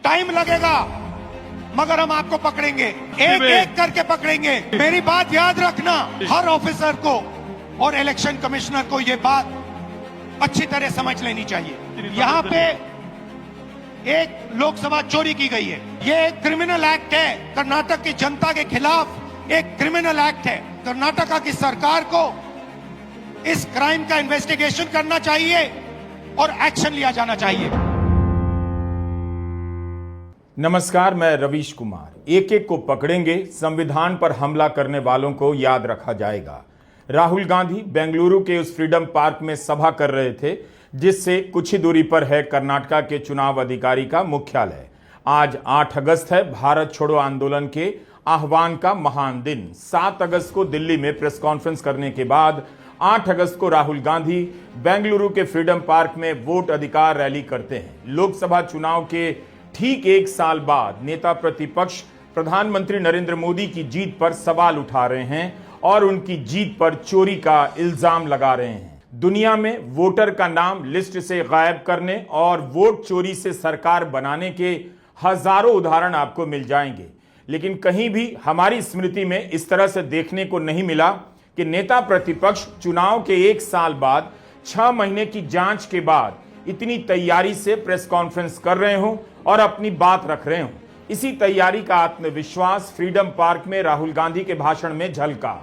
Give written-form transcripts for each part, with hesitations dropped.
Time लगेगा, मगर हम आपको पकड़ेंगे, एक एक करके पकड़ेंगे। मेरी बात याद रखना, हर ऑफिसर को और इलेक्शन कमिश्नर को ये बात अच्छी तरह समझ लेनी चाहिए। यहाँ पे एक लोकसभा चोरी की गई है, ये एक क्रिमिनल एक्ट है, कर्नाटक की जनता के खिलाफ एक क्रिमिनल एक्ट है। कर्नाटका की सरकार को इस क्राइम का इन्वेस्टिगेशन करना चाहिए और एक्शन लिया जाना चाहिए। नमस्कार, मैं रवीश कुमार। एक एक को पकड़ेंगे, संविधान पर हमला करने वालों को याद रखा जाएगा। राहुल गांधी बेंगलुरु के उस फ्रीडम पार्क में सभा कर रहे थे जिससे कुछ ही दूरी पर है कर्नाटका के चुनाव अधिकारी का मुख्यालय। आज 8 अगस्त है, भारत छोड़ो आंदोलन के आह्वान का महान दिन। 7 अगस्त को दिल्ली में प्रेस कॉन्फ्रेंस करने के बाद 8 अगस्त को राहुल गांधी बेंगलुरु के फ्रीडम पार्क में वोट अधिकार रैली करते हैं। लोकसभा चुनाव के ठीक 1 साल बाद नेता प्रतिपक्ष प्रधानमंत्री नरेंद्र मोदी की जीत पर सवाल उठा रहे हैं और उनकी जीत पर चोरी का इल्जाम लगा रहे हैं। दुनिया में वोटर का नाम लिस्ट से गायब करने और वोट चोरी से सरकार बनाने के हजारों उदाहरण आपको मिल जाएंगे, लेकिन कहीं भी हमारी स्मृति में इस तरह से देखने को नहीं मिला कि नेता प्रतिपक्ष चुनाव के 1 साल बाद 6 महीने की जांच के बाद इतनी तैयारी से प्रेस कॉन्फ्रेंस कर रहे हों और अपनी बात रख रहे हों। इसी तैयारी का आत्मविश्वास फ्रीडम पार्क में राहुल गांधी के भाषण में झलका।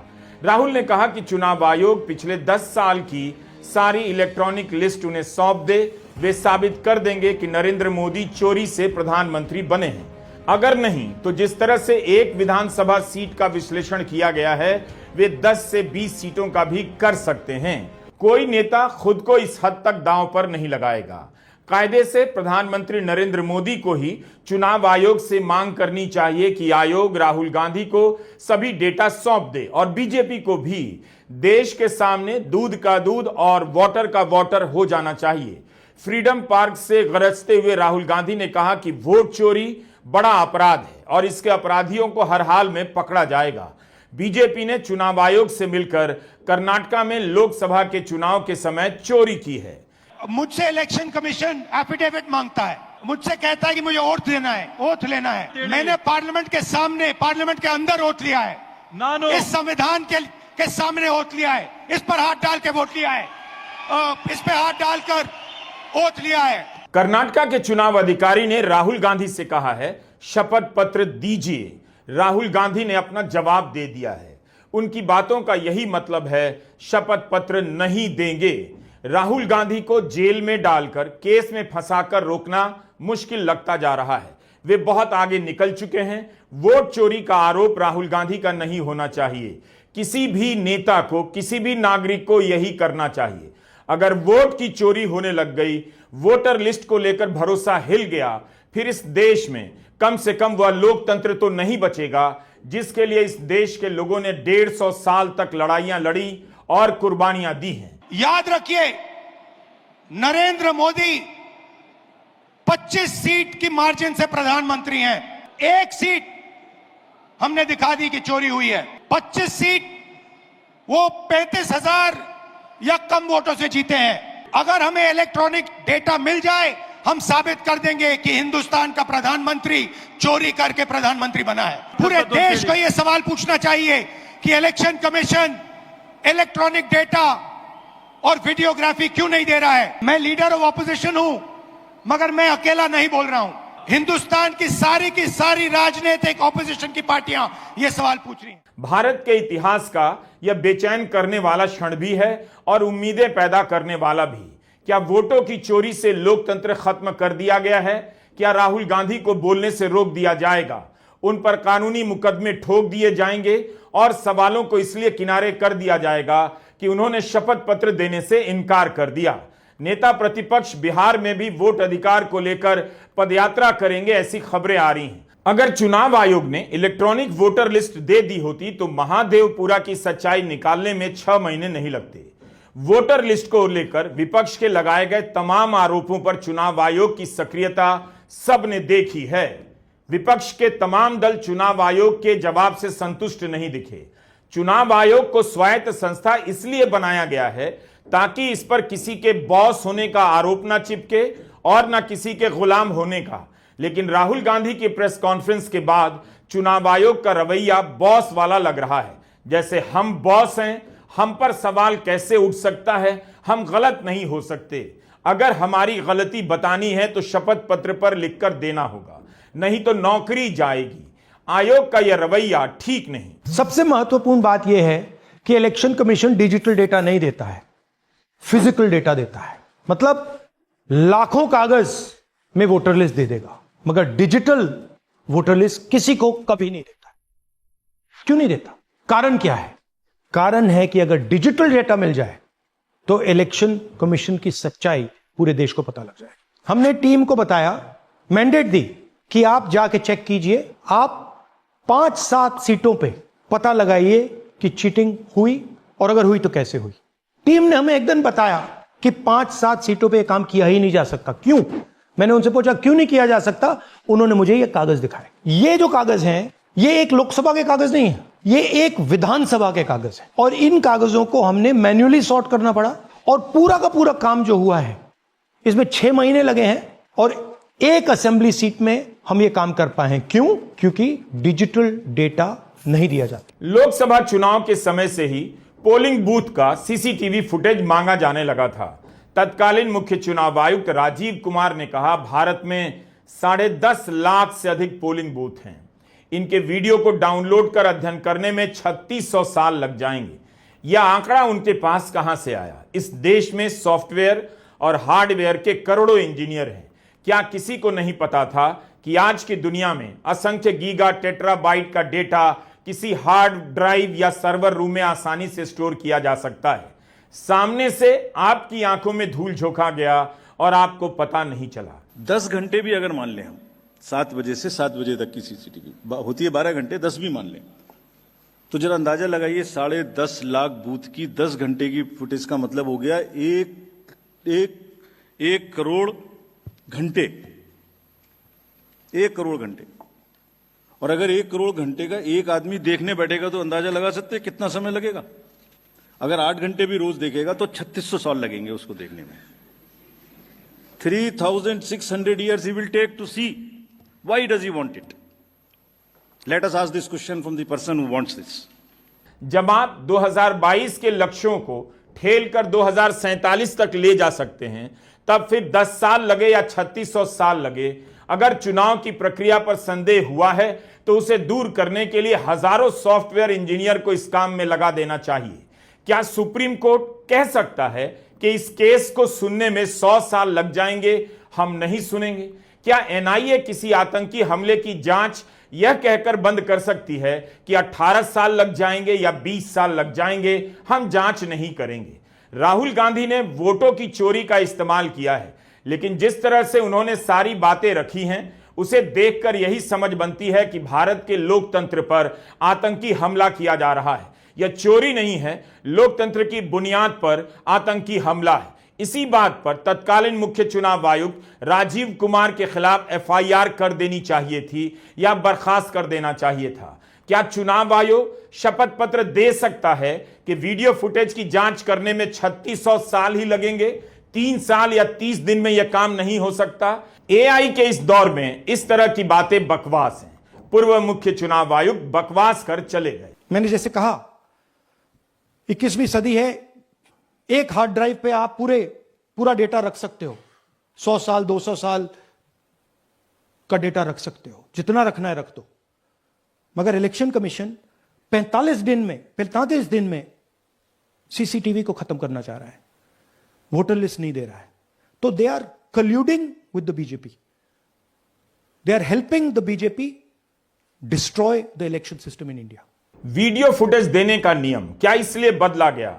राहुल ने कहा कि चुनाव आयोग पिछले 10 साल की सारी इलेक्ट्रॉनिक लिस्ट उन्हें सौंप दे, वे साबित कर देंगे कि नरेंद्र मोदी चोरी से प्रधानमंत्री बने हैं। अगर नहीं तो जिस तरह से एक विधानसभा सीट का विश्लेषण किया गया है, वे 10 से 20 सीटों का भी कर सकते हैं। कोई नेता खुद को इस हद तक दांव पर नहीं लगाएगा। कायदे से प्रधानमंत्री नरेंद्र मोदी को ही चुनाव आयोग से मांग करनी चाहिए कि आयोग राहुल गांधी को सभी डेटा सौंप दे और बीजेपी को भी देश के सामने दूध का दूध और वाटर का वाटर हो जाना चाहिए। फ्रीडम पार्क से गरजते हुए राहुल गांधी ने कहा कि वोट चोरी बड़ा अपराध है और इसके अपराधियों को हर हाल में पकड़ा जाएगा। बीजेपी ने चुनाव आयोग से मिलकर कर्नाटका में लोकसभा के चुनाव के समय चोरी की है। मुझसे इलेक्शन कमीशन एफिडेविट मांगता है, मुझसे कहता है कि मुझे ओथ लेना है। मैंने पार्लियामेंट के सामने, पार्लियामेंट के अंदर ओथ लिया है, इस संविधान के सामने ओथ लिया है, इस पर हाथ डाल के वोट लिया है, इस पे हाथ डालकर ओथ लिया है। कर्नाटका के चुनाव अधिकारी ने राहुल गांधी से कहा है शपथ पत्र दीजिए। राहुल गांधी ने अपना जवाब दे दिया है। उनकी बातों का यही मतलब है शपथ पत्र नहीं देंगे। राहुल गांधी को जेल में डालकर केस में फंसाकर रोकना मुश्किल लगता जा रहा है। वे बहुत आगे निकल चुके हैं। वोट चोरी का आरोप राहुल गांधी का नहीं होना चाहिए। किसी भी नेता को, किसी भी नागरिक को यही करना चाहिए। अगर वोट की चोरी होने लग गई, वोटर लिस्ट को लेकर भरोसा हिल गया, फिर इस देश में कम से कम वह लोकतंत्र तो नहीं बचेगा जिसके लिए इस देश के लोगों ने 150 साल तक लड़ाइयां लड़ी और कुर्बानियां दी हैं। याद रखिए, नरेंद्र मोदी 25 सीट की मार्जिन से प्रधानमंत्री हैं। एक सीट हमने दिखा दी कि चोरी हुई है। 25 सीट वो 35,000 या कम वोटों से जीते हैं। अगर हमें इलेक्ट्रॉनिक डेटा मिल जाए, हम साबित कर देंगे कि हिंदुस्तान का प्रधानमंत्री चोरी करके प्रधानमंत्री बना है। पूरे देश को यह सवाल पूछना चाहिए कि इलेक्शन कमीशन इलेक्ट्रॉनिक डेटा और वीडियोग्राफी क्यों नहीं दे रहा है। मैं लीडर ऑफ ऑपोजिशन हूं, मगर मैं अकेला नहीं बोल रहा हूं। हिंदुस्तान की सारी राजनीतिक ऑपोजिशन की पार्टियां यह सवाल पूछ रही हैं। भारत के इतिहास का यह बेचैन करने वाला क्षण भी है और उम्मीदें पैदा करने वाला भी। क्या वोटों की चोरी से लोकतंत्र खत्म कर दिया गया है? क्या राहुल गांधी को बोलने से रोक दिया जाएगा? उन पर कानूनी मुकदमे ठोक दिए जाएंगे और सवालों को इसलिए किनारे कर दिया जाएगा कि उन्होंने शपथ पत्र देने से इनकार कर दिया। नेता प्रतिपक्ष बिहार में भी वोट अधिकार को लेकर पदयात्रा करेंगे, ऐसी खबरें आ रही हैं। अगर चुनाव आयोग ने इलेक्ट्रॉनिक वोटर लिस्ट दे दी होती तो महादेवपुरा की सच्चाई निकालने में 6 महीने नहीं लगते। वोटर लिस्ट को लेकर विपक्ष के लगाए गए तमाम आरोपों पर चुनाव आयोग की सक्रियता सबने देखी है। विपक्ष के तमाम दल चुनाव आयोग के जवाब से संतुष्ट नहीं दिखे। चुनाव आयोग को स्वायत्त संस्था इसलिए बनाया गया है ताकि इस पर किसी के बॉस होने का आरोप ना चिपके और ना किसी के गुलाम होने का। लेकिन राहुल गांधी की प्रेस कॉन्फ्रेंस के बाद चुनाव आयोग का रवैया बॉस वाला लग रहा है, जैसे हम बॉस हैं, हम पर सवाल कैसे उठ सकता है, हम गलत नहीं हो सकते, अगर हमारी गलती बतानी है तो शपथ पत्र पर लिखकर देना होगा, नहीं तो नौकरी जाएगी। आयोग का यह रवैया ठीक नहीं। सबसे महत्वपूर्ण बात यह है कि इलेक्शन कमीशन डिजिटल डेटा नहीं देता है, फिजिकल डेटा देता है। मतलब लाखों कागज में वोटर लिस्ट दे देगा, मगर डिजिटल वोटर लिस्ट किसी को कभी नहीं देता। क्यों नहीं देता? कारण क्या है? कारण है कि अगर डिजिटल डेटा मिल जाए तो इलेक्शन कमीशन की सच्चाई पूरे देश को पता लग जाए। हमने टीम को बताया, मैंडेट दी कि आप जाके चेक कीजिए, आप 5-7 सीटों पे पता लगाइए कि चीटिंग हुई, और अगर हुई तो कैसे हुई। टीम ने हमें एक दिन बताया कि 5-7 सीटों पे यह काम किया ही नहीं जा सकता। क्यों? मैंने उनसे पूछा क्यों नहीं किया जा सकता? उन्होंने मुझे ये कागज दिखाए। ये जो कागज हैं, ये एक लोकसभा के कागज नहीं है, ये एक विधानसभा के कागज है, और इन कागजों को हमने मैन्युअली सॉर्ट करना पड़ा, और पूरा का पूरा काम जो हुआ है इसमें 6 महीने लगे हैं, और एक असेंबली सीट में हम ये काम कर पाए हैं। क्यों? क्योंकि डिजिटल डेटा नहीं दिया जाता। लोकसभा चुनाव के समय से ही पोलिंग बूथ का सीसीटीवी फुटेज मांगा जाने लगा था। तत्कालीन मुख्य चुनाव आयुक्त राजीव कुमार ने कहा, भारत में 10.5 लाख से अधिक पोलिंग बूथ हैं, इनके वीडियो को डाउनलोड कर अध्ययन करने में 3600 साल लग जाएंगे। यह आंकड़ा उनके पास कहां से आया? इस देश में सॉफ्टवेयर और हार्डवेयर के करोड़ों इंजीनियर हैं। क्या किसी को नहीं पता था कि आज की दुनिया में असंख्य गीगा टेट्राबाइट का डेटा किसी हार्ड ड्राइव या सर्वर रूम में आसानी से स्टोर किया जा सकता है? सामने से आपकी आंखों में धूल झोंका गया और आपको पता नहीं चला। 10 घंटे भी अगर मान लें हम, 7 बजे से 7 बजे तक की सीसीटीवी होती है, 12 घंटे, 10 भी मान लें, तो जरा अंदाजा लगाइए 10.5 लाख बूथ की 10 घंटे की फुटेज का मतलब हो गया 1 करोड़ घंटे। 1 करोड़ घंटे। और अगर 1 करोड़ घंटे का एक आदमी देखने बैठेगा तो अंदाजा लगा सकते हैं कितना समय लगेगा। अगर 8 घंटे भी रोज देखेगा तो 3600 साल लगेंगे उसको देखने में। 3600 years he will take to see. Why does he want it? Let us ask this question from the person who wants this. जब आप 2022 के लक्ष्यों को ठेलकर 2047 तक ले जा सकते हैं, तब फिर 10 साल लगे या 3600 साल लगे, अगर चुनाव की प्रक्रिया पर संदेह हुआ है तो उसे दूर करने के लिए हजारों सॉफ्टवेयर इंजीनियर को इस काम में लगा देना चाहिए। क्या सुप्रीम कोर्ट कह सकता है कि इस केस को सुनने में 100 साल लग जाएंगे, हम नहीं सुनेंगे? क्या एनआईए किसी आतंकी हमले की जांच यह कहकर बंद कर सकती है कि 18 साल लग जाएंगे या 20 साल लग जाएंगे, हम जांच नहीं करेंगे? राहुल गांधी ने वोटों की चोरी का इस्तेमाल किया है, लेकिन जिस तरह से उन्होंने सारी बातें रखी हैं, उसे देखकर यही समझ बनती है कि भारत के लोकतंत्र पर आतंकी हमला किया जा रहा है। यह चोरी नहीं है, लोकतंत्र की बुनियाद पर आतंकी हमला है। इसी बात पर तत्कालीन मुख्य चुनाव आयुक्त राजीव कुमार के खिलाफ एफआईआर कर देनी चाहिए थी या बर्खास्त कर देना चाहिए था। क्या चुनाव आयोग शपथ पत्र दे सकता है कि वीडियो फुटेज की जांच करने में 3600 साल ही लगेंगे? 3 साल या 30 दिन में यह काम नहीं हो सकता? एआई के इस दौर में इस तरह की बातें बकवास हैं। पूर्व मुख्य चुनाव आयुक्त बकवास कर चले गए। मैंने जैसे कहा, 21वीं सदी है, एक हार्ड ड्राइव पे आप पूरा डेटा रख सकते हो। 100 साल 200 साल का डेटा रख सकते हो, जितना रखना है रख दो। मगर इलेक्शन कमीशन 45 दिन में सीसीटीवी को खत्म करना चाह रहा है, वोटर लिस्ट नहीं दे रहा है। तो they are colluding with the BJP, they are helping the BJP destroy the election system in India. Video footage देने का नियम क्या इसलिए बदला गया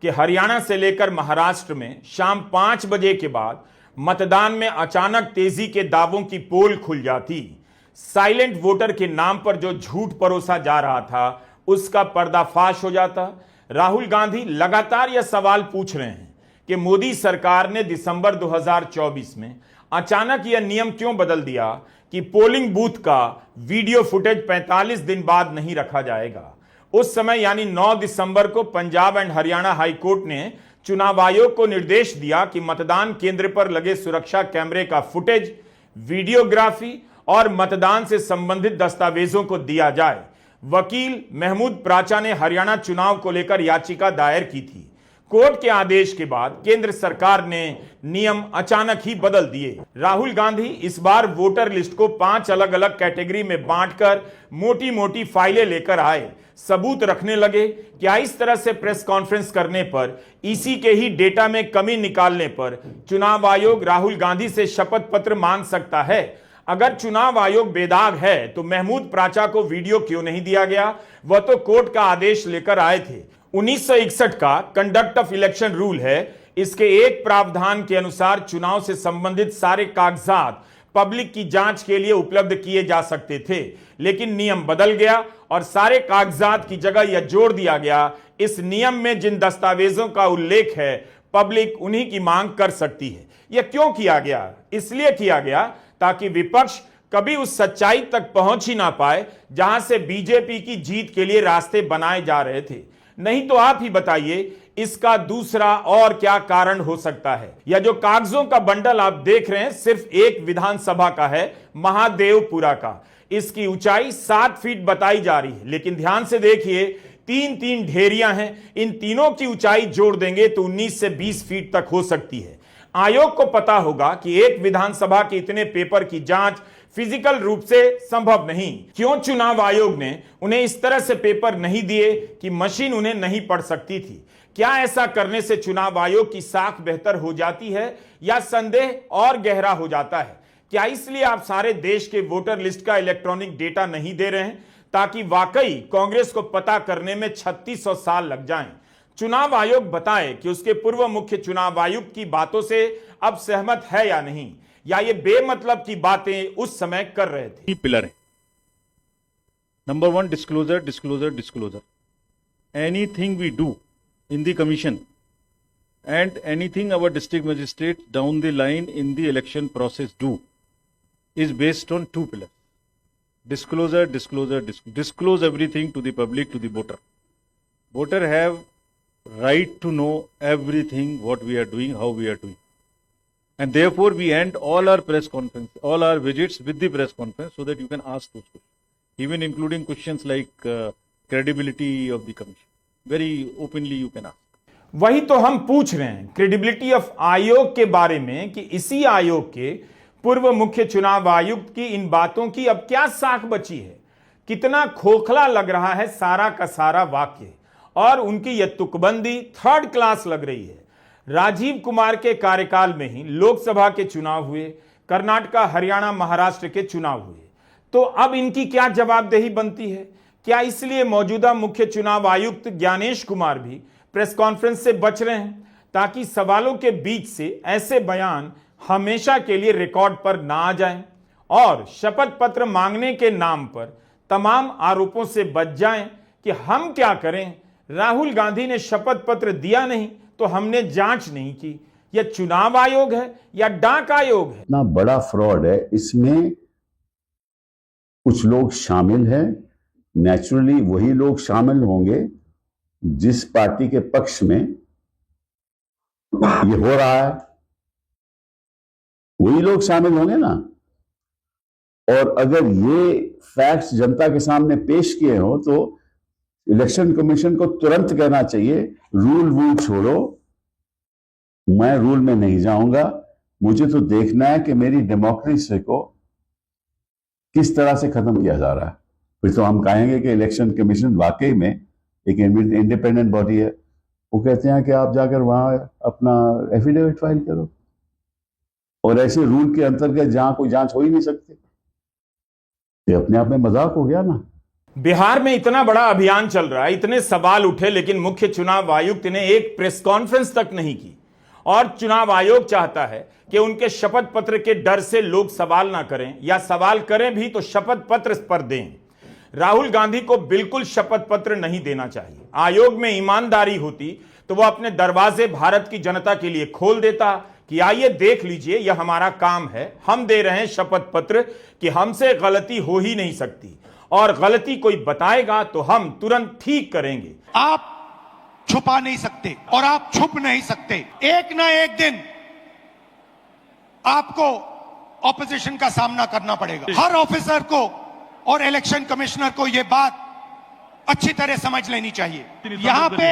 कि हरियाणा से लेकर महाराष्ट्र में शाम 5 बजे के बाद मतदान में अचानक तेजी के दावों की पोल खुल जाती? साइलेंट वोटर के नाम पर जो झूठ परोसा जा रहा था उसका पर्दाफाश हो जाता। राहुल गांधी लगातार यह सवाल पूछ रहे हैं कि मोदी सरकार ने दिसंबर 2024 में अचानक यह नियम क्यों बदल दिया कि पोलिंग बूथ का वीडियो फुटेज 45 दिन बाद नहीं रखा जाएगा। उस समय यानी 9 दिसंबर को Punjab and Haryana high court ने चुनाव आयोग को निर्देश दिया कि मतदान केंद्र पर लगे सुरक्षा कैमरे का फुटेज वीडियोग्राफी और मतदान से संबंधित दस्तावेजों को दिया जाए। वकील महमूद प्राचा ने हरियाणा चुनाव को लेकर याचिका दायर की थी। कोर्ट के आदेश के बाद केंद्र सरकार ने नियम अचानक ही बदल दिए। राहुल गांधी इस बार वोटर लिस्ट को 5 अलग अलग कैटेगरी में बांटकर मोटी मोटी फाइलें लेकर आए। सबूत रखने लगे। क्या इस तरह से प्रेस कॉन्फ्रेंस करने पर, इसी के ही डेटा में कमी निकालने पर चुनाव आयोग राहुल गांधी से शपथ पत्र मांग सकता है? अगर चुनाव आयोग बेदाग है तो महमूद प्राचा को वीडियो क्यों नहीं दिया गया? वह तो कोर्ट का आदेश लेकर आए थे। 1961 का कंडक्ट ऑफ इलेक्शन रूल है। इसके एक प्रावधान के अनुसार चुनाव से संबंधित सारे कागजात पब्लिक की जांच के लिए उपलब्ध किए जा सकते थे, लेकिन नियम बदल गया और सारे कागजात की जगह यह जोड़ दिया गया, इस नियम में जिन दस्तावेजों का उल्लेख है पब्लिक उन्हीं की मांग कर सकती है। यह क्यों किया गया? इसलिए किया गया ताकि विपक्ष कभी उस सच्चाई तक पहुंच ही ना पाए जहां से बीजेपी की जीत के लिए रास्ते बनाए जा रहे थे। नहीं तो आप ही बताइए, इसका दूसरा और क्या कारण हो सकता है? यह जो कागजों का बंडल आप देख रहे हैं सिर्फ एक विधानसभा का है, महादेवपुरा का। इसकी ऊंचाई 7 फीट बताई जा रही है, लेकिन ध्यान से देखिए 3 ढेरियां हैं। इन तीनों की ऊंचाई जोड़ देंगे तो 19 से 20 फीट तक हो सकती है। आयोग को पता होगा कि एक विधानसभा के इतने पेपर की जांच फिजिकल रूप से संभव नहीं। क्यों चुनाव आयोग ने उन्हें इस तरह से पेपर नहीं दिए कि मशीन उन्हें नहीं पढ़ सकती थी? क्या ऐसा करने से चुनाव आयोग की साख बेहतर हो जाती है या संदेह और गहरा हो जाता है? क्या इसलिए आप सारे देश के वोटर लिस्ट का इलेक्ट्रॉनिक डेटा नहीं दे रहे हैं ताकि वाकई कांग्रेस को पता करने में 3600 साल लग जाएं? चुनाव आयोग बताए कि उसके पूर्व मुख्य चुनाव आयुक्त की बातों से अब सहमत है या नहीं, या ये बेमतलब की बातें उस समय कर रहे थे। पिलर है। Number 1, disclosure, disclosure, disclosure. Anything we do in the commission and anything our district magistrate down the line in the election process do is based on 2 pillars: disclosure, disclosure, disclose everything to the public, to the voter. Voter have right to know everything what we are doing, how we are doing, and therefore we end all our press conference, all our visits with the press conference so that you can ask those questions, even including questions like credibility of the commission. Very openly you can ask. वही तो हम पूछ रहे हैं, credibility of आयोग के बारे में, कि इसी आयोग के पूर्व मुख्य चुनाव आयुक्त की इन बातों की अब क्या साख बची है? कितना खोखला लग रहा है सारा का सारा वाक्य, और उनकी यह तुकबंदी 3rd क्लास लग रही है। राजीव कुमार के कार्यकाल में ही लोकसभा के चुनाव हुए, कर्नाटक, हरियाणा, महाराष्ट्र के चुनाव हुए, तो अब इनकी क्या जवाबदेही बनती है? क्या इसलिए मौजूदा मुख्य चुनाव आयुक्त ज्ञानेश कुमार भी प्रेस कॉन्फ्रेंस से बच रहे हैं ताकि सवालों के बीच से ऐसे बयान हमेशा के लिए रिकॉर्ड पर ना आ जाएं और शपथ पत्र मांगने के नाम पर तमाम आरोपों से बच जाएं कि हम क्या करें, राहुल गांधी ने शपथ पत्र दिया नहीं तो हमने जांच नहीं की? यह चुनाव आयोग है या डाक आयोग है? इतना बड़ा फ्रॉड है, इसमें कुछ लोग शामिल हैं। नेचुरली वही लोग शामिल होंगे जिस पार्टी के पक्ष में ये हो रहा है, वही लोग शामिल होंगे ना। और अगर ये फैक्ट्स जनता के सामने पेश किए हो तो इलेक्शन कमीशन को तुरंत कहना चाहिए, रूल छोड़ो, मैं रूल में नहीं जाऊंगा, मुझे तो देखना है कि मेरी डेमोक्रेसी को किस तरह से खत्म किया जा रहा है। फिर तो हम कहेंगे कि इलेक्शन कमीशन वाकई में एक इंडिपेंडेंट बॉडी है। वो कहते हैं कि आप जाकर वहां अपना एफिडेविट फाइल करो, और ऐसे रूल के अंतर्गत जहां कोई जांच हो ही नहीं सकती, ये अपने आप में मजाक हो गया ना। बिहार में इतना बड़ा अभियान चल रहा है, इतने सवाल उठे, लेकिन मुख्य चुनाव आयुक्त ने एक प्रेस कॉन्फ्रेंस तक नहीं की। और चुनाव आयोग चाहता है कि उनके शपथ पत्र के डर से लोग सवाल ना करें, या सवाल करें भी तो शपथ पत्र पर दें। राहुल गांधी को बिल्कुल शपथ पत्र नहीं देना चाहिए। आयोग में ईमानदारी होती तो वह अपने दरवाजे भारत की जनता के लिए खोल देता कि आइए देख लीजिए, यह हमारा काम है, हम दे रहे हैं शपथ पत्र कि हमसे गलती हो ही नहीं सकती, और गलती कोई बताएगा तो हम तुरंत ठीक करेंगे। आप छुपा नहीं सकते और आप छुप नहीं सकते। एक ना एक दिन आपको ऑपोजिशन का सामना करना पड़ेगा। हर ऑफिसर को और इलेक्शन कमिश्नर को यह बात अच्छी तरह समझ लेनी चाहिए। यहां पे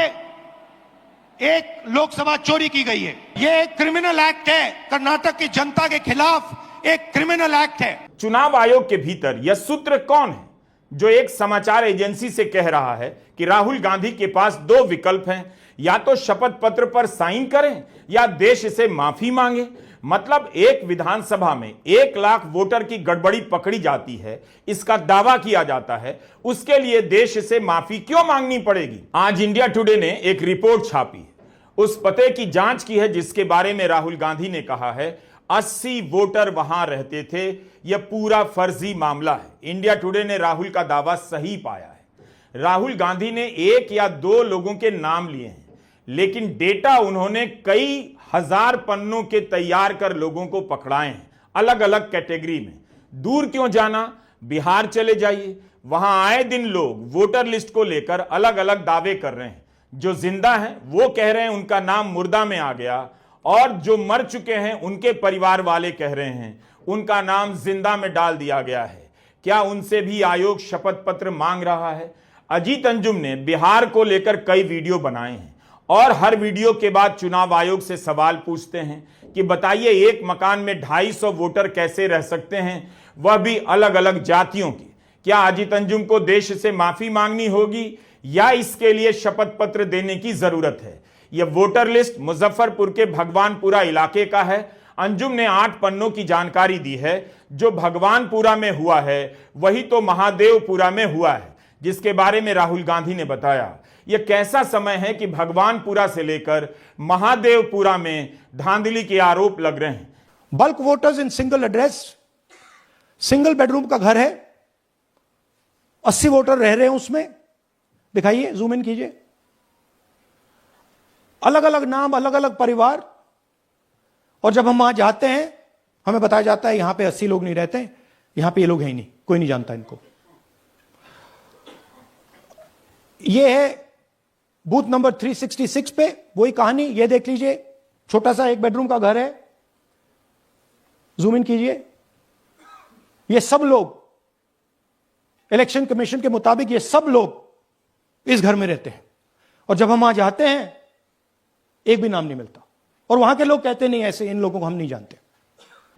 एक लोकसभा चोरी की गई है, यह एक क्रिमिनल एक्ट है, कर्नाटक की जनता के खिलाफ एक क्रिमिनल एक्ट है। चुनाव आयोग के भीतर यह सूत्र कौन है जो एक समाचार एजेंसी से कह रहा है कि राहुल गांधी के पास दो विकल्प हैं, या तो शपथ पत्र पर साइन करें या देश से माफी मांगे। मतलब एक विधानसभा में 1 लाख वोटर की गड़बड़ी पकड़ी जाती है, इसका दावा किया जाता है, उसके लिए देश से माफी क्यों मांगनी पड़ेगी। आज इंडिया टुडे ने एक रिपोर्ट छापी है, उस पते की जांच की है जिसके बारे में राहुल गांधी ने कहा है 80 वोटर वहां रहते थे, यह पूरा फर्जी मामला है। इंडिया टुडे ने राहुल का दावा सही पाया है। राहुल गांधी ने 1 या 2 लोगों के नाम लिए हैं, लेकिन डेटा उन्होंने कई हजार पन्नों के तैयार कर लोगों को पकड़ाए हैं, अलग अलग कैटेगरी में। दूर क्यों जाना, बिहार चले जाइए, वहां आए दिन लोग वोटर लिस्ट को लेकर अलग अलग दावे कर रहे हैं। जो जिंदा हैं वो कह रहे हैं उनका नाम मुर्दा में आ गया, और जो मर चुके हैं उनके परिवार वाले कह रहे हैं उनका नाम जिंदा में डाल दिया गया है। क्या उनसे भी आयोग शपथ पत्र मांग रहा है? अजीत अंजुम ने बिहार को लेकर कई वीडियो बनाए हैं और हर वीडियो के बाद चुनाव आयोग से सवाल पूछते हैं कि बताइए एक मकान में 250 वोटर कैसे रह सकते हैं, वह भी अलग अलग जातियों की। क्या अजीत अंजुम को देश से माफी मांगनी होगी या इसके लिए शपथ पत्र देने की जरूरत है? यह वोटर लिस्ट मुजफ्फरपुर के भगवानपुरा इलाके का है। अंजुम ने 8 पन्नों की जानकारी दी है। जो भगवानपुरा में हुआ है वही तो महादेवपुरा में हुआ है, जिसके बारे में राहुल गांधी ने बताया। यह कैसा समय है कि भगवानपुरा से लेकर महादेवपुरा में धांधली के आरोप लग रहे हैं। Bulk voters in single address, single bedroom का घर है, 80 वोटर रह रहे हैं उसमें। दिखाइए, जूम इन कीजिए। अलग अलग नाम, अलग अलग परिवार, और जब हम वहां जाते हैं हमें बताया जाता है यहां पे 80 लोग नहीं रहते, यहां पे ये लोग हैं ही नहीं, कोई नहीं जानता इनको। ये है बूथ नंबर 366 पे वही कहानी। ये देख लीजिए, छोटा सा 1 बेडरूम का घर है, जूम इन कीजिए। ये सब लोग इलेक्शन कमीशन के मुताबिक ये सब लोग इस घर में रहते हैं, और जब हम वहां जाते हैं एक भी नाम नहीं मिलता, और वहां के लोग कहते नहीं ऐसे, इन लोगों को हम नहीं जानते।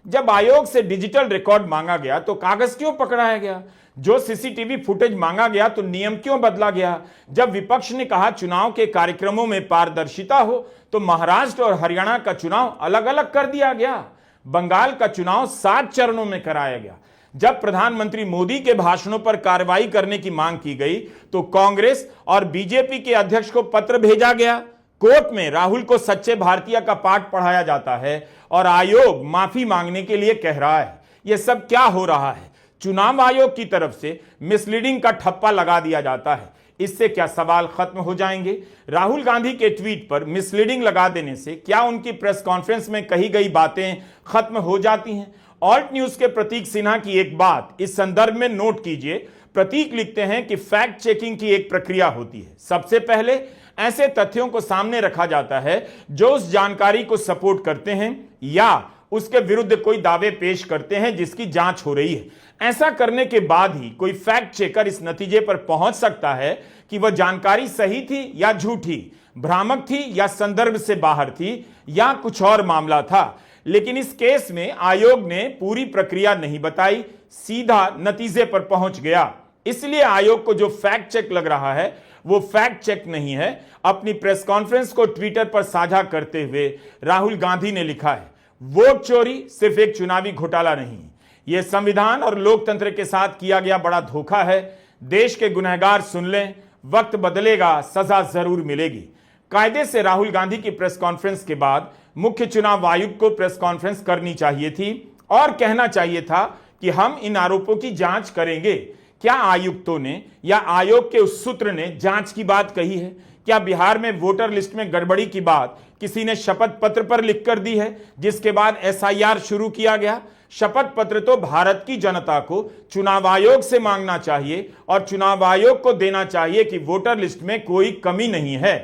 जब आयोग से डिजिटल रिकॉर्ड मांगा गया तो कागज क्यों पकड़ाया गया? जो सीसीटीवी फुटेज मांगा गया तो नियम क्यों बदला गया? जब विपक्ष ने कहा चुनाव के कार्यक्रमों में पारदर्शिता हो तो महाराष्ट्र और हरियाणा का चुनाव अलग अलग कर दिया गया। बंगाल का चुनाव 7 चरणों में कराया गया। जब प्रधानमंत्री मोदी के भाषणों पर कार्रवाई करने की मांग की गई तो कांग्रेस और बीजेपी के अध्यक्ष को पत्र भेजा गया। कोर्ट में राहुल को सच्चे भारतीय का पाठ पढ़ाया जाता है और आयोग माफी मांगने के लिए कह रहा है। यह सब क्या हो रहा है? चुनाव आयोग की तरफ से मिसलीडिंग का ठप्पा लगा दिया जाता है। इससे क्या सवाल खत्म हो जाएंगे? राहुल गांधी के ट्वीट पर मिसलीडिंग लगा देने से क्या उनकी प्रेस कॉन्फ्रेंस में कही गई बातें खत्म हो जाती हैं? ऑल्ट न्यूज के प्रतीक सिन्हा की एक बात इस संदर्भ में नोट कीजिए। प्रतीक लिखते हैं कि फैक्ट चेकिंग की एक प्रक्रिया होती है। सबसे पहले ऐसे तथ्यों को सामने रखा जाता है जो उस जानकारी को सपोर्ट करते हैं या उसके विरुद्ध कोई दावे पेश करते हैं जिसकी जांच हो रही है। ऐसा करने के बाद ही कोई फैक्ट चेकर इस नतीजे पर पहुंच सकता है कि वह जानकारी सही थी या झूठी, भ्रामक थी या संदर्भ से बाहर थी, या कुछ और मामला था। लेकिन इस केस में आयोग ने पूरी प्रक्रिया नहीं बताई, सीधा नतीजे पर पहुंच गया। इसलिए आयोग को जो फैक्ट चेक लग रहा है वो फैक्ट चेक नहीं है। अपनी प्रेस कॉन्फ्रेंस को ट्विटर पर साझा करते हुए राहुल गांधी ने लिखा है, वोट चोरी सिर्फ एक चुनावी घोटाला नहीं, यह संविधान और लोकतंत्र के साथ किया गया बड़ा धोखा है। देश के गुनहगार सुन लें, वक्त बदलेगा, सजा जरूर मिलेगी। कायदे से राहुल गांधी की प्रेस कॉन्फ्रेंस के बाद मुख्य चुनाव आयुक्त को प्रेस कॉन्फ्रेंस करनी चाहिए थी और कहना चाहिए था कि हम इन आरोपों की जांच करेंगे। क्या आयुक्तों ने या आयोग के उस सूत्र ने जांच की बात कही है? क्या बिहार में वोटर लिस्ट में गड़बड़ी की बात किसी ने शपथ पत्र पर लिखकर दी है जिसके बाद एसआईआर शुरू किया गया? शपथ पत्र तो भारत की जनता को चुनाव आयोग से मांगना चाहिए और चुनाव आयोग को देना चाहिए कि वोटर लिस्ट में कोई कमी नहीं है।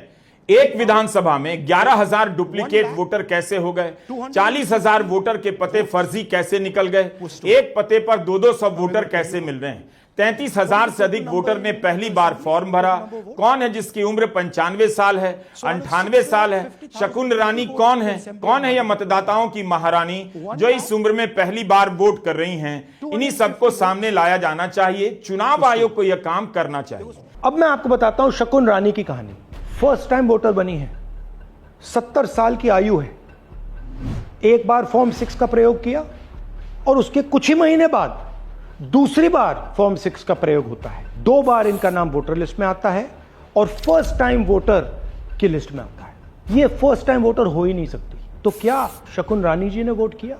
एक विधानसभा में 11,000 डुप्लीकेट वोटर कैसे हो गए? 40,000 वोटर के पते फर्जी कैसे निकल गए? एक पते पर 200 वोटर कैसे मिल रहे हैं? 33,000 से अधिक वोटर ने पहली बार फॉर्म भरा। कौन है जिसकी उम्र 95 साल है, 98 साल है? शकुन रानी कौन है? कौन है यह मतदाताओं की महारानी जो इस उम्र में पहली बार वोट कर रही हैं? इन्हीं सबको सामने लाया जाना चाहिए। चुनाव आयोग को यह काम करना चाहिए। अब मैं आपको बताता हूं शकुन रानी की कहानी। फर्स्ट टाइम वोटर बनी है, 70 साल की आयु है। एक बार फॉर्म 6 का प्रयोग किया और उसके कुछ ही महीने बाद दूसरी बार फॉर्म 6 का प्रयोग होता है। 2 बार इनका नाम वोटर लिस्ट में आता है और फर्स्ट टाइम वोटर की लिस्ट में आता है। ये फर्स्ट टाइम वोटर हो ही नहीं सकती। तो क्या शकुन रानी जी ने वोट किया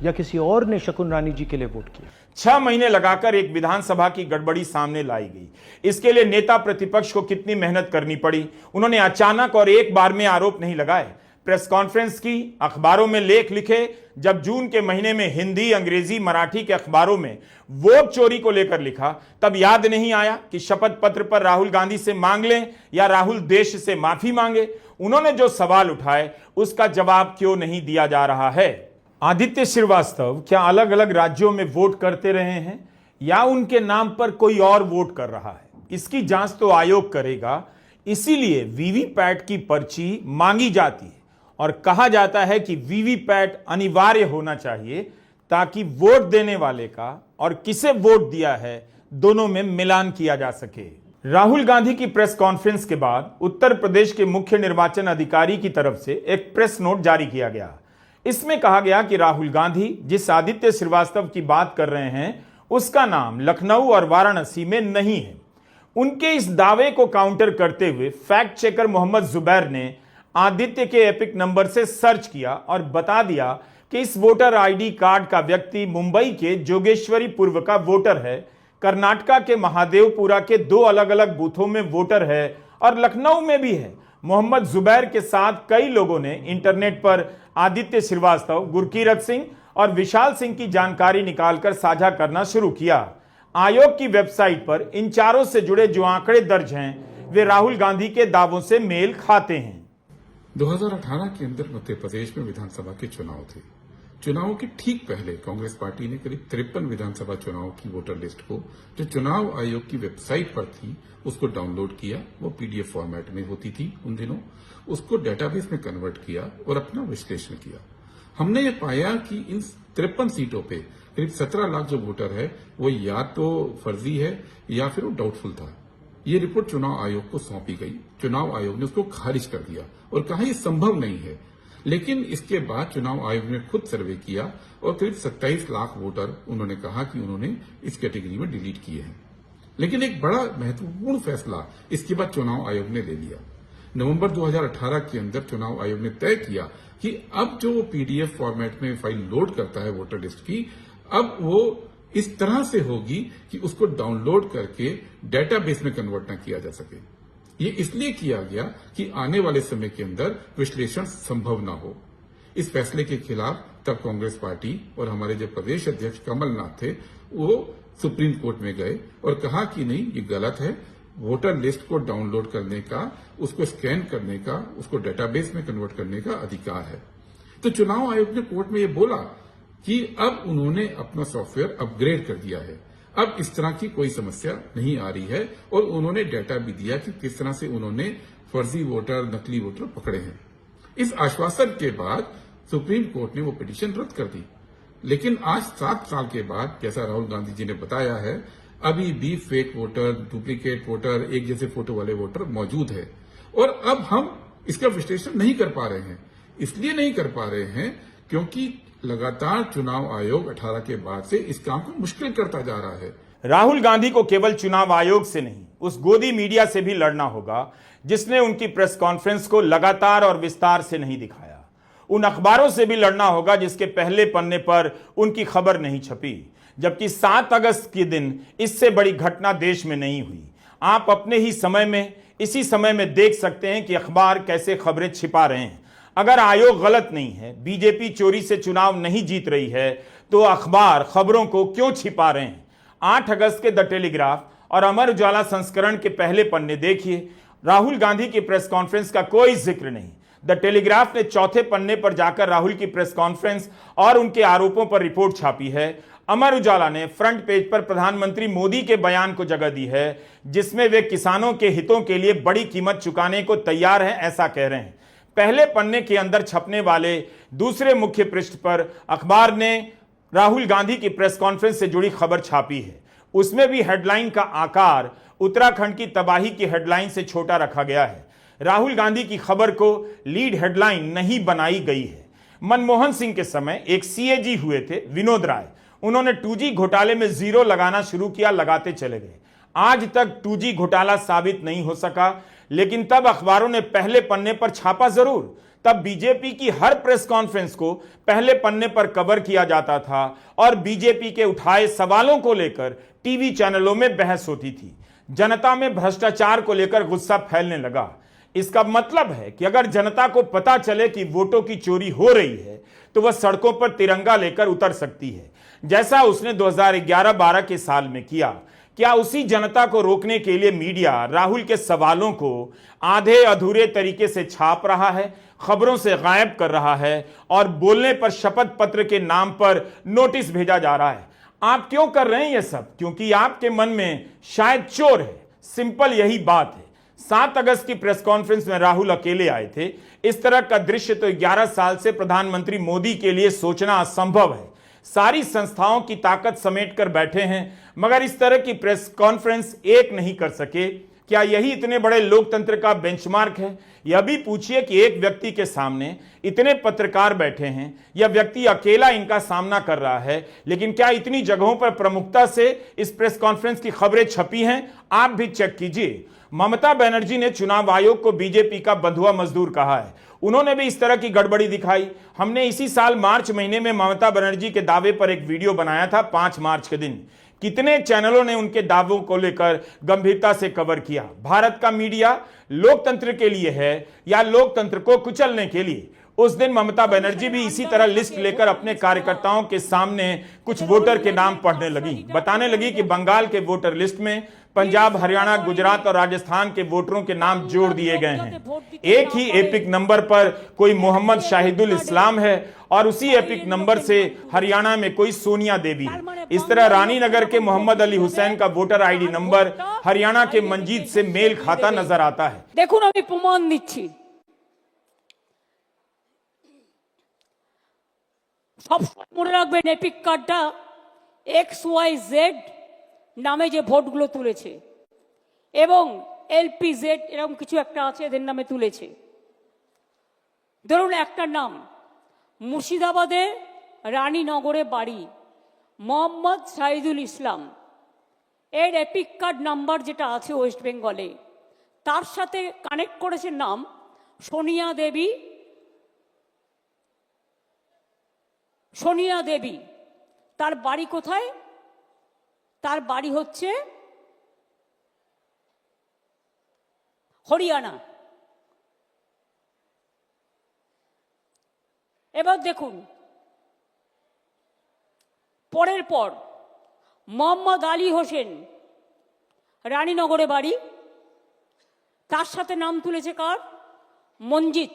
या किसी और ने शकुन रानी जी के लिए वोट किया? 6 महीने लगाकर एक विधानसभा की गड़बड़ी सामने लाई गई। इसके लिए नेता प्रतिपक्ष को कितनी मेहनत करनी पड़ी। उन्होंने अचानक और एक बार में आरोप नहीं लगाए, प्रेस कॉन्फ्रेंस की, अखबारों में लेख लिखे। जब जून के महीने में हिंदी, अंग्रेजी, मराठी के अखबारों में वोट चोरी को लेकर लिखा, तब याद नहीं आया कि शपथ पत्र पर राहुल गांधी से मांग लें या राहुल देश से माफी मांगे। उन्होंने जो सवाल उठाए उसका जवाब क्यों नहीं दिया जा रहा है? आदित्य श्रीवास्तव क्या अलग अलग राज्यों में वोट करते रहे हैं या उनके नाम पर कोई और वोट कर रहा है? इसकी जांच तो आयोग करेगा। इसीलिए वीवीपैट की पर्ची मांगी जाती है और कहा जाता है कि वीवीपैट अनिवार्य होना चाहिए ताकि वोट देने वाले का और किसे वोट दिया है दोनों में मिलान किया जा सके। राहुल गांधी की प्रेस कॉन्फ्रेंस के बाद उत्तर प्रदेश के मुख्य निर्वाचन अधिकारी की तरफ से एक प्रेस नोट जारी किया गया। इसमें कहा गया कि राहुल गांधी जिस आदित्य श्रीवास्तव की बात कर रहे हैं उसका नाम लखनऊ और वाराणसी में नहीं है। उनके इस दावे को काउंटर करते हुए फैक्ट चेकर मोहम्मद जुबैर ने आदित्य के एपिक नंबर से सर्च किया और बता दिया कि इस वोटर आईडी कार्ड का व्यक्ति मुंबई के जोगेश्वरीपुर का वोटर है, कर्नाटका के महादेवपुरा के 2 अलग अलग बूथों में वोटर है और लखनऊ में भी है। मोहम्मद जुबैर के साथ कई लोगों ने इंटरनेट पर आदित्य श्रीवास्तव, गुरकीरत सिंह और विशाल सिंह की जानकारी निकालकर साझा करना शुरू किया। आयोग की वेबसाइट पर इन चारों से जुड़े जो आंकड़े दर्ज हैं वे राहुल गांधी के दावों से मेल खाते हैं। 2018 के अंदर मध्य प्रदेश में विधानसभा के चुनाव थे। चुनाव के ठीक पहले कांग्रेस पार्टी ने करीब 53 विधानसभा चुनाव की वोटर लिस्ट को जो चुनाव आयोग की वेबसाइट पर थी उसको डाउनलोड किया। वो पीडीएफ फॉर्मेट में होती थी उन दिनों। उसको डेटाबेस में कन्वर्ट किया और अपना विश्लेषण किया। हमने ये पाया कि इन 53 सीटों पे करीब 17 लाख जो वोटर है वो या तो फर्जी है या फिर वो डाउटफुल था। ये रिपोर्ट चुनाव आयोग को सौंपी गई। चुनाव आयोग ने उसको खारिज कर दिया और कहा यह संभव नहीं है। लेकिन इसके बाद चुनाव आयोग ने खुद सर्वे किया और करीब 27 लाख वोटर उन्होंने कहा कि उन्होंने इस कैटेगरी में डिलीट किए हैं। लेकिन एक बड़ा महत्वपूर्ण फैसला इसके बाद चुनाव आयोग ने ले लिया। नवंबर 2018 के अंदर चुनाव आयोग ने तय किया कि अब जो वो पीडीएफ फॉर्मेट में फाइल लोड करता है वोटर लिस्ट की, अब वो इस तरह से होगी कि उसको डाउनलोड करके डेटाबेस में कन्वर्ट न किया जा सके। ये इसलिए किया गया कि आने वाले समय के अंदर विश्लेषण संभव न हो। इस फैसले के खिलाफ तब कांग्रेस पार्टी और हमारे जो प्रदेश अध्यक्ष कमलनाथ थे वो सुप्रीम कोर्ट में गए और कहा कि नहीं, ये गलत है। वोटर लिस्ट को डाउनलोड करने का, उसको स्कैन करने का, उसको डेटाबेस में कन्वर्ट करने का अधिकार है। तो चुनाव आयोग ने कोर्ट में ये बोला कि अब उन्होंने अपना सॉफ्टवेयर अपग्रेड कर दिया है। अब इस तरह की कोई समस्या नहीं आ रही है और उन्होंने डेटा भी दिया कि किस तरह से उन्होंने फर्जी वोटर, नकली वोटर पकड़े हैं। इस आश्वासन के बाद सुप्रीम कोर्ट ने वो पिटीशन रद्द कर दी। लेकिन आज 7 साल के बाद, जैसा राहुल गांधी जी ने बताया है, अभी भी फेक वोटर, डुप्लीकेट वोटर, एक जैसे फोटो वाले वोटर मौजूद है और अब हम इसका विश्लेषण नहीं कर पा रहे हैं। इसलिए नहीं कर पा रहे हैं क्योंकि लगातार चुनाव आयोग 18 के बाद से इस काम को मुश्किल करता जा रहा है। राहुल गांधी को केवल चुनाव आयोग से नहीं, उस गोदी मीडिया से भी लड़ना होगा जिसने उनकी प्रेस कॉन्फ्रेंस को लगातार और विस्तार से नहीं दिखाया। उन अखबारों से भी लड़ना होगा जिसके पहले पन्ने पर उनकी खबर नहीं छपी, जबकि 7 अगस्त के दिन इससे बड़ी घटना देश में नहीं हुई। आप अपने ही समय में, इसी समय में देख सकते हैं कि अखबार कैसे खबरें छिपा रहे हैं। अगर आयोग गलत नहीं है, बीजेपी चोरी से चुनाव नहीं जीत रही है, तो अखबार खबरों को क्यों छिपा रहे हैं? 8 अगस्त के द टेलीग्राफ और अमर उजाला संस्करण के पहले पन्ने देखिए। राहुल गांधी की प्रेस कॉन्फ्रेंस का कोई जिक्र नहीं। द टेलीग्राफ ने चौथे पन्ने पर जाकर राहुल की प्रेस कॉन्फ्रेंस और उनके आरोपों पर रिपोर्ट छापी है। अमर उजाला ने फ्रंट पेज पर प्रधानमंत्री मोदी के बयान को जगह दी है, जिसमें वे किसानों के हितों के लिए बड़ी कीमत चुकाने को तैयार हैं, ऐसा कह रहे हैं। पहले पन्ने के अंदर छपने वाले दूसरे मुख्य पृष्ठ पर अखबार ने राहुल गांधी की प्रेस कॉन्फ्रेंस से जुड़ी खबर छापी है। उसमें भी हेडलाइन का आकार उत्तराखंड की तबाही की हेडलाइन से छोटा रखा गया है। राहुल गांधी की खबर को लीड हेडलाइन नहीं बनाई गई है। मनमोहन सिंह के समय एक सीएजी हुए थे विनोद राय, उन्होंने 2G घोटाले में जीरो लगाना शुरू किया, लगाते चले गए। आज तक 2G घोटाला साबित नहीं हो सका, लेकिन तब अखबारों ने पहले पन्ने पर छापा जरूर। तब बीजेपी की हर प्रेस कॉन्फ्रेंस को पहले पन्ने पर कवर किया जाता था और बीजेपी के उठाए सवालों को लेकर टीवी चैनलों में बहस होती थी। जनता में भ्रष्टाचार को लेकर गुस्सा फैलने लगा। इसका मतलब है कि अगर जनता को पता चले कि वोटों की चोरी हो रही है तो वह सड़कों पर तिरंगा लेकर उतर सकती है, जैसा उसने 2011-12 के साल में किया। क्या उसी जनता को रोकने के लिए मीडिया राहुल के सवालों को आधे अधूरे तरीके से छाप रहा है, खबरों से गायब कर रहा है और बोलने पर शपथ पत्र के नाम पर नोटिस भेजा जा रहा है? आप क्यों कर रहे हैं ये सब? क्योंकि आपके मन में शायद चोर है। सिंपल यही बात है। 7 अगस्त की प्रेस कॉन्फ्रेंस में राहुल अकेले आए थे। इस तरह का दृश्य तो 11 साल से प्रधानमंत्री मोदी के लिए सोचना असंभव है। सारी संस्थाओं की ताकत समेट कर बैठे हैं, मगर इस तरह की प्रेस कॉन्फ्रेंस एक नहीं कर सके। क्या यही इतने बड़े लोकतंत्र का बेंचमार्क है? यह भी पूछिए कि एक व्यक्ति के सामने इतने पत्रकार बैठे हैं, यह व्यक्ति अकेला इनका सामना कर रहा है, लेकिन क्या इतनी जगहों पर प्रमुखता से इस प्रेस कॉन्फ्रेंस की खबरें छपी हैं? आप भी चेक कीजिए। ममता बनर्जी ने चुनाव आयोग को बीजेपी का बंधुआ मजदूर कहा है। उन्होंने भी इस तरह की गड़बड़ी दिखाई। हमने इसी साल मार्च महीने में ममता बनर्जी के दावे पर एक वीडियो बनाया था 5 मार्च के दिन। कितने चैनलों ने उनके दावों को लेकर गंभीरता से कवर किया। भारत का मीडिया लोकतंत्र के लिए है या लोकतंत्र को कुचलने के लिए? उस दिन ममता बनर्जी भी इसी तरह लिस्ट लेकर अपने कार्यकर्ताओं के सामने कुछ वोटर के नाम पढ़ने लगी। बताने लगी कि बंगाल के वोटर लिस्ट में पंजाब, हरियाणा, गुजरात और राजस्थान के वोटरों के नाम जोड़ दिए गए हैं। एक ही एपिक नंबर पर कोई मोहम्मद शाहिदुल इस्लाम है और उसी एपिक नंबर से हरियाणा में कोई सोनिया देवी है। इस तरह रानी नगर के मोहम्मद अली हुसैन का वोटर आईडी नंबर हरियाणा के मंजीत से मेल खाता नजर आता है। देखुन আমি প্রমাণ দিচ্ছি। সব মনে রাখবেন এপিক কার্ডটা XYZ নামে যে ভোটগুলো তুলেছে এবং LPZ এরকম কিছু একটা আছে, এদের নামে তুলেছে। ধরুন একটা নাম মুর্শিদাবাদে রানীনগরে বাড়ি মোহাম্মদ শাহিদুল ইসলাম, এর এপিক কার্ড নাম্বার যেটা আছে ওয়েস্ট বেঙ্গলে, তার সাথে কানেক্ট করেছে নাম সোনিয়া দেবী। সোনিয়া দেবী তার বাড়ি কোথায়? তার বাড়ি হচ্ছে হরিয়ানা। এবার দেখুন পরের পর মোহাম্মদ আলী হোসেন রানীনগরে বাড়ি, তার সাথে নাম তুলেছে কার? মঞ্জিত।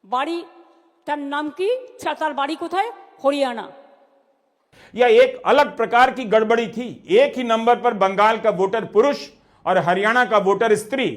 বাড়ি তার নাম কি? তার বাড়ি কোথায়? हरियाणा। यह एक अलग प्रकार की गड़बड़ी थी। एक ही नंबर पर बंगाल का वोटर पुरुष और हरियाणा का वोटर स्त्री।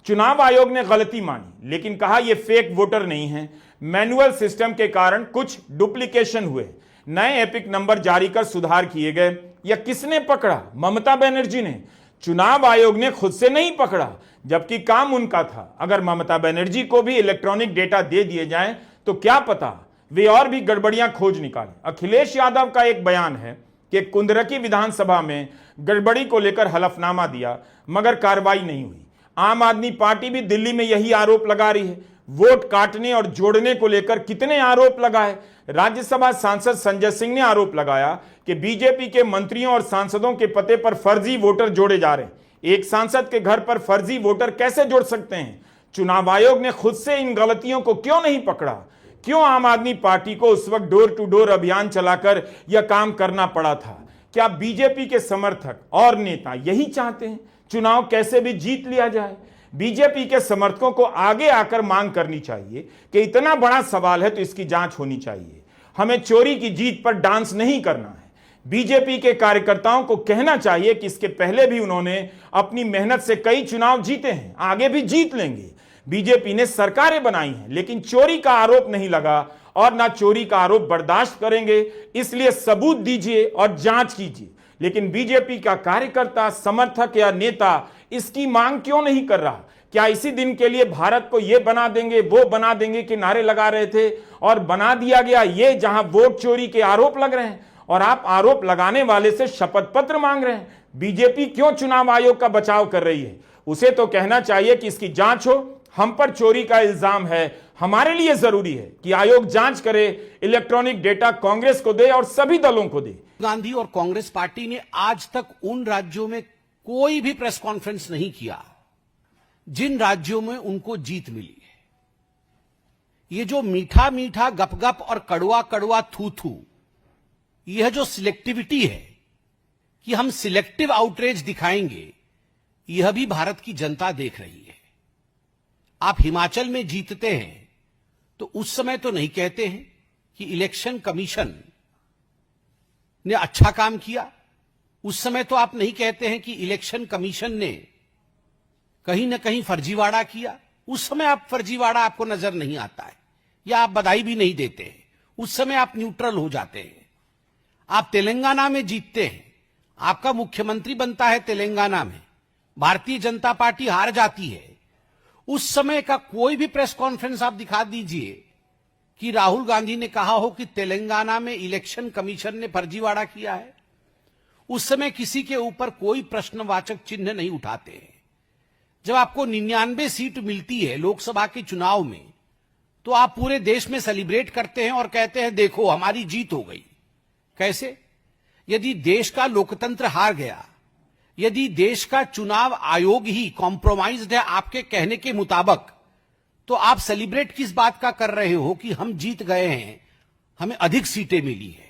चुनाव आयोग ने गलती मानी, लेकिन कहा यह फेक वोटर नहीं है, मैनुअल सिस्टम के कारण कुछ डुप्लीकेशन हुए, नए एपिक नंबर जारी कर सुधार किए गए। यह किसने पकड़ा? ममता बनर्जी ने। चुनाव आयोग ने खुद से नहीं पकड़ा, जबकि काम उनका था। अगर ममता बनर्जी को भी इलेक्ट्रॉनिक डेटा दे दिए जाएं तो क्या पता वे और भी गड़बड़ियां खोज निकालें। अखिलेश यादव का एक बयान है कि कुंदरकी विधानसभा में गड़बड़ी को लेकर हलफनामा दिया, मगर कार्रवाई नहीं हुई। आम आदमी पार्टी भी दिल्ली में यही आरोप लगा रही है। वोट काटने और जोड़ने को लेकर कितने आरोप लगाए। राज्यसभा सांसद संजय सिंह ने आरोप लगाया कि बीजेपी के मंत्रियों और सांसदों के पते पर फर्जी वोटर जोड़े जा रहे हैं। एक सांसद के घर पर फर्जी वोटर कैसे जोड़ सकते हैं? चुनाव आयोग ने खुद से इन गलतियों को क्यों नहीं पकड़ा? क्यों आम आदमी पार्टी को उस वक्त डोर टू डोर अभियान चलाकर यह काम करना पड़ा था? क्या बीजेपी के समर्थक और नेता यही चाहते हैं चुनाव कैसे भी जीत लिया जाए? बीजेपी के समर्थकों को आगे आकर मांग करनी चाहिए कि इतना बड़ा सवाल है तो इसकी जांच होनी चाहिए। हमें चोरी की जीत पर डांस नहीं करना है। बीजेपी के कार्यकर्ताओं को कहना चाहिए कि इसके पहले भी उन्होंने अपनी मेहनत से कई चुनाव जीते हैं, आगे भी जीत लेंगे। बीजेपी ने सरकारें बनाई हैं, लेकिन चोरी का आरोप नहीं लगा और ना चोरी का आरोप बर्दाश्त करेंगे। इसलिए सबूत दीजिए और जांच कीजिए। लेकिन बीजेपी का कार्यकर्ता, समर्थक या नेता इसकी मांग क्यों नहीं कर रहा? क्या इसी दिन के लिए भारत को यह बना देंगे, वो बना देंगे कि नारे लगा रहे थे और बना दिया गया ये, जहां वोट चोरी के आरोप लग रहे हैं और आप आरोप लगाने वाले से शपथ पत्र मांग रहे हैं। बीजेपी क्यों चुनाव आयोग का बचाव कर रही है? उसे तो कहना चाहिए कि इसकी जांच हो। हम पर चोरी का इल्जाम है, हमारे लिए जरूरी है कि आयोग जांच करे, इलेक्ट्रॉनिक डेटा कांग्रेस को दे और सभी दलों को दे। गांधी और कांग्रेस पार्टी ने आज तक उन राज्यों में कोई भी प्रेस कॉन्फ्रेंस नहीं किया जिन राज्यों में उनको जीत मिली है। ये जो मीठा मीठा गपगप और कड़वा कड़वा थू थू, यह जो सिलेक्टिविटी है कि हम सिलेक्टिव आउटरीच दिखाएंगे, यह भी भारत की जनता देख रही है। आप हिमाचल में जीतते हैं तो उस समय तो नहीं कहते हैं कि इलेक्शन कमीशन ने अच्छा काम किया। उस समय तो आप नहीं कहते हैं कि इलेक्शन कमीशन ने कहीं ना कहीं फर्जीवाड़ा किया। उस समय आप फर्जीवाड़ा आपको नजर नहीं आता है या आप बधाई भी नहीं देते हैं। उस समय आप न्यूट्रल हो जाते हैं। आप तेलंगाना में जीतते हैं, आपका मुख्यमंत्री बनता है तेलंगाना में, भारतीय जनता पार्टी हार जाती है। उस समय का कोई भी प्रेस कॉन्फ्रेंस आप दिखा दीजिए कि राहुल गांधी ने कहा हो कि तेलंगाना में इलेक्शन कमीशन ने फर्जीवाड़ा किया है। उस समय किसी के ऊपर कोई प्रश्नवाचक चिन्ह नहीं उठाते हैं। जब आपको 99 सीट मिलती है लोकसभा के चुनाव में, तो आप पूरे देश में सेलिब्रेट करते हैं और कहते हैं देखो हमारी जीत हो गई। कैसे? यदि देश का लोकतंत्र हार गया, यदि देश का चुनाव आयोग ही कॉम्प्रोमाइज्ड है आपके कहने के मुताबिक, तो आप सेलिब्रेट किस बात का कर रहे हो कि हम जीत गए हैं, हमें अधिक सीटें मिली है।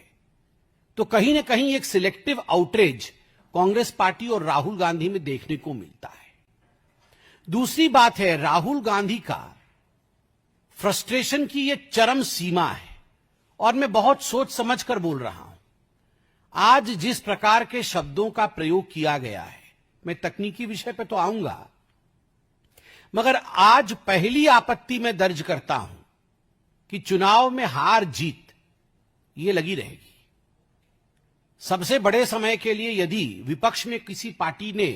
तो कहीं ना कहीं एक सिलेक्टिव आउटरीच कांग्रेस पार्टी और राहुल गांधी में देखने को मिलता है। दूसरी बात है, राहुल गांधी का फ्रस्ट्रेशन की यह चरम सीमा है और मैं बहुत सोच समझ कर बोल रहा हूं। आज जिस प्रकार के शब्दों का प्रयोग किया गया है, मैं तकनीकी विषय पर तो आऊंगा, मगर आज पहली आपत्ति में दर्ज करता हूं कि चुनाव में हार जीत ये लगी रहेगी। सबसे बड़े समय के लिए यदि विपक्ष में किसी पार्टी ने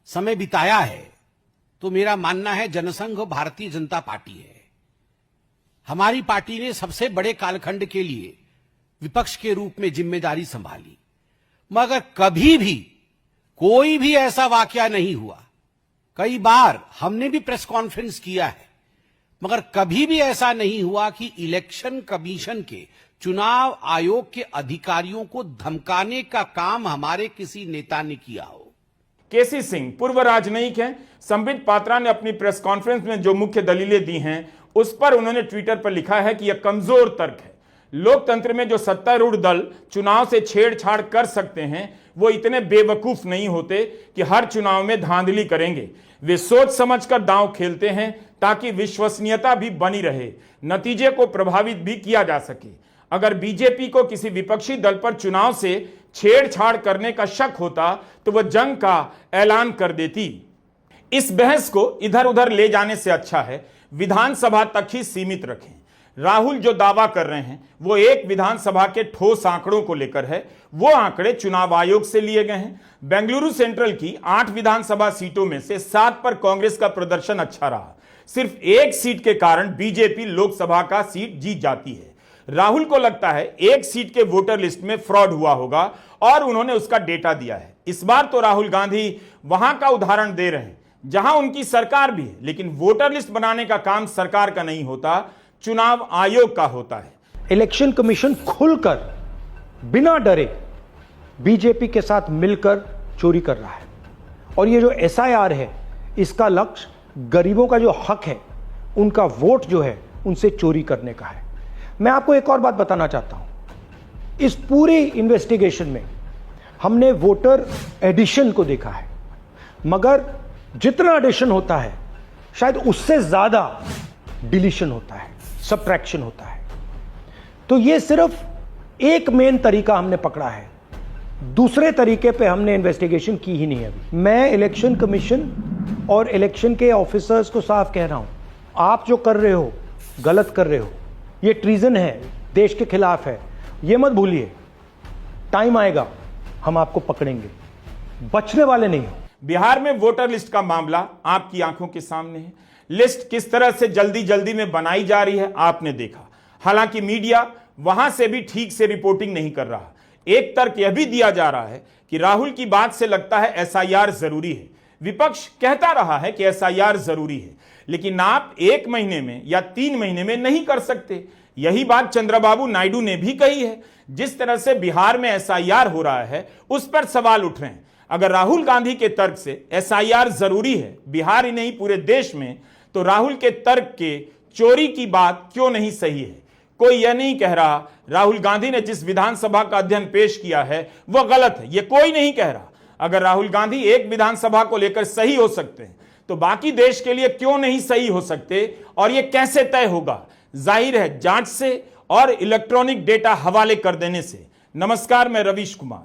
समय बिताया है तो मेरा मानना है जनसंघ भारतीय जनता पार्टी है। हमारी पार्टी ने सबसे बड़े कालखंड के लिए विपक्ष के रूप में जिम्मेदारी संभाली, मगर कभी भी कोई भी ऐसा वाकया नहीं हुआ। कई बार हमने भी प्रेस कॉन्फ्रेंस किया है, मगर कभी भी ऐसा नहीं हुआ कि इलेक्शन कमीशन के, चुनाव आयोग के अधिकारियों को धमकाने का काम हमारे किसी नेता ने किया हो। केसी सिंह पूर्व राजनयिक हैं। संबित पात्रा ने अपनी प्रेस कॉन्फ्रेंस में जो मुख्य दलीलें दी हैं उस पर उन्होंने ट्विटर पर लिखा है कि यह कमजोर तर्क है। लोकतंत्र में जो सत्तारूढ़ दल चुनाव से छेड़छाड़ कर सकते हैं वो इतने बेवकूफ नहीं होते कि हर चुनाव में धांधली करेंगे। वे सोच समझकर दांव खेलते हैं ताकि विश्वसनीयता भी बनी रहे, नतीजे को प्रभावित भी किया जा सके। अगर बीजेपी को किसी विपक्षी दल पर चुनाव से छेड़छाड़ करने का शक होता तो वह जंग का ऐलान कर देती। इस बहस को इधर उधर ले जाने से अच्छा है विधानसभा तक ही सीमित रखें। राहुल जो दावा कर रहे हैं वो एक विधानसभा के ठोस आंकड़ों को लेकर है। वो आंकड़े चुनाव आयोग से लिए गए हैं। बेंगलुरु सेंट्रल की 8 विधानसभा सीटों में से 7 पर कांग्रेस का प्रदर्शन अच्छा रहा। सिर्फ एक सीट के कारण बीजेपी लोकसभा का सीट जीत जाती है। राहुल को लगता है एक सीट के वोटर लिस्ट में फ्रॉड हुआ होगा और उन्होंने उसका डेटा दिया है। इस बार तो राहुल गांधी वहां का उदाहरण दे रहे हैं जहां उनकी सरकार भी है, लेकिन वोटर लिस्ट बनाने का काम सरकार का नहीं होता, चुनाव आयोग का होता है। इलेक्शन कमीशन खुलकर बिना डरे बीजेपी के साथ मिलकर चोरी कर रहा है और ये जो एसआईआर है इसका लक्ष्य गरीबों का जो हक है, उनका वोट जो है उनसे चोरी करने का है। मैं आपको एक और बात बताना चाहता हूं। इस पूरी इन्वेस्टिगेशन में हमने वोटर एडिशन को देखा है, मगर जितना एडिशन होता है शायद उससे ज्यादा डिलीशन होता है, सबट्रैक्शन होता है। तो ये सिर्फ एक मेन तरीका हमने पकड़ा है, दूसरे तरीके पे हमने इन्वेस्टिगेशन की ही नहीं अभी। मैं इलेक्शन कमीशन और इलेक्शन के ऑफिसर्स को साफ कह रहा हूं, आप जो कर रहे हो गलत कर रहे हो, ये ट्रीजन है, देश के खिलाफ है, ये मत भूलिए। टाइम आएगा हम आपको पकड़ेंगे, बचने वाले नहीं हो। बिहार में वोटर लिस्ट का मामला आपकी आंखों के सामने है। लिस्ट किस तरह से जल्दी जल्दी में बनाई जा रही है आपने देखा। हालांकि मीडिया वहां से भी ठीक से रिपोर्टिंग नहीं कर रहा। एक तर्क यह भी दिया जा रहा है कि राहुल की बात से लगता है एसआईआर जरूरी है। विपक्ष कहता रहा है कि एसआईआर जरूरी है, लेकिन आप 1 महीने में या 3 महीने में नहीं कर सकते। यही बात चंद्रबाबू नायडू ने भी कही है। जिस तरह से बिहार में एसआईआर हो रहा है उस पर सवाल उठ रहे हैं। अगर राहुल गांधी के तर्क से एसआईआर जरूरी है बिहार ही नहीं पूरे देश में, तो राहुल के तर्क के चोरी की बात क्यों नहीं सही है? कोई यह नहीं कह रहा राहुल गांधी ने जिस विधानसभा का अध्ययन पेश किया है वह गलत है, यह कोई नहीं कह रहा। अगर राहुल गांधी एक विधानसभा को लेकर सही हो सकते हैं तो बाकी देश के लिए क्यों नहीं सही हो सकते? और यह कैसे तय होगा? जाहिर है जांच से और इलेक्ट्रॉनिक डेटा हवाले कर देने से। नमस्कार, मैं रवीश कुमार।